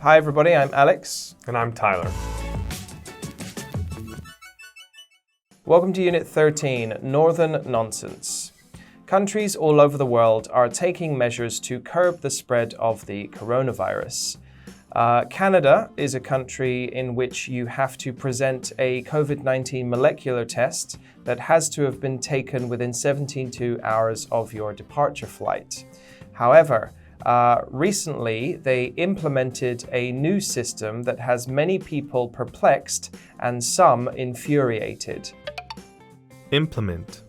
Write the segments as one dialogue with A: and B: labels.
A: Hi everybody, I'm Alex.
B: And I'm Tyler.
A: Welcome to Unit 13, Northern Nonsense. Countries all over the world are taking measures to curb the spread of the coronavirus. Canada is a country in which you have to present a COVID-19 molecular test that has to have been taken within 72 hours of your departure flight. However, recently they implemented a new system that has many people perplexed and some infuriated.
B: Implement.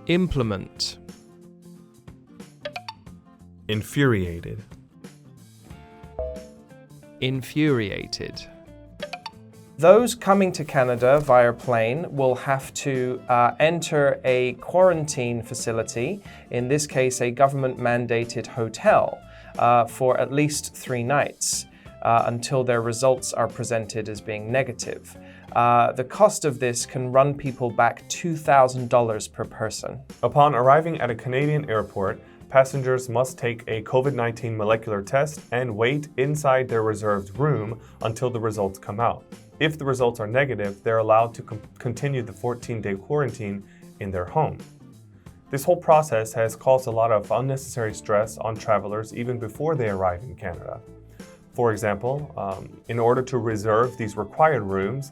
A: Implement.
B: Infuriated.
A: Infuriated. Those coming to Canada via plane will have to enter a quarantine facility, in this case a government-mandated hotel, for at least 3 nights until their results are presented as being negative. The cost of this can run people back $2,000 per person.
B: Upon arriving at a Canadian airport, passengers must take a COVID-19 molecular test and wait inside their reserved room until the results come out. If the results are negative, they're allowed to continue the 14-day quarantine in their home. This whole process has caused a lot of unnecessary stress on travelers even before they arrive in Canada. For example, in order to reserve these required rooms,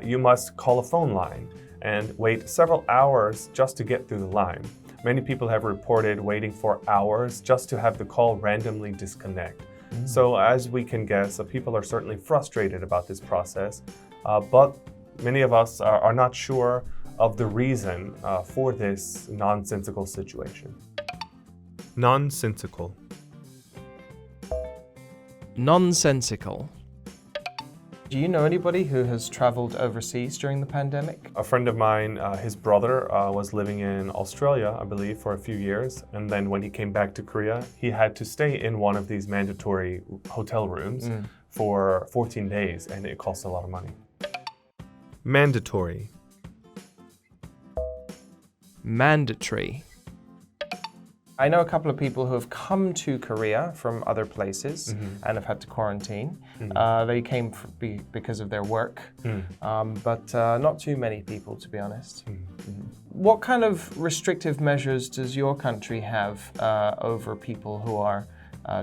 B: you must call a phone line and wait several hours just to get through the line. Many people have reported waiting for hours just to have the call randomly disconnect. So as we can guess, people are certainly frustrated about this process, but many of us are not sure of the reason for this nonsensical situation. Nonsensical.
A: Nonsensical. Do you know anybody who has traveled overseas during the pandemic?
B: A friend of mine, his brother was living in Australia, I believe, for a few years. And then when he came back to Korea, he had to stay in one of these mandatory hotel rooms for 14 days, and it cost a lot of money. Mandatory.
A: Mandatory. I know a couple of people who have come to Korea from other places and have had to quarantine. They came because of their work, but not too many people, to be honest. What kind of restrictive measures does your country have over people who are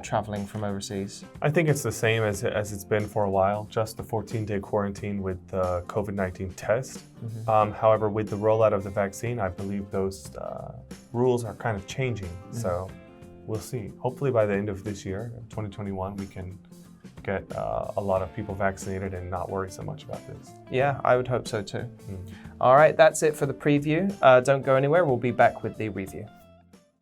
A: traveling from overseas?
B: I think it's the same as it's been for a while, just the 14-day quarantine with the COVID-19 test. However, with the rollout of the vaccine, I believe those rules are kind of changing. So we'll see. Hopefully by the end of this year, 2021, we can get a lot of people vaccinated and not worry so much about this.
A: Yeah, I would hope so too. All right, that's it for the preview. Don't go anywhere. We'll be back with the review.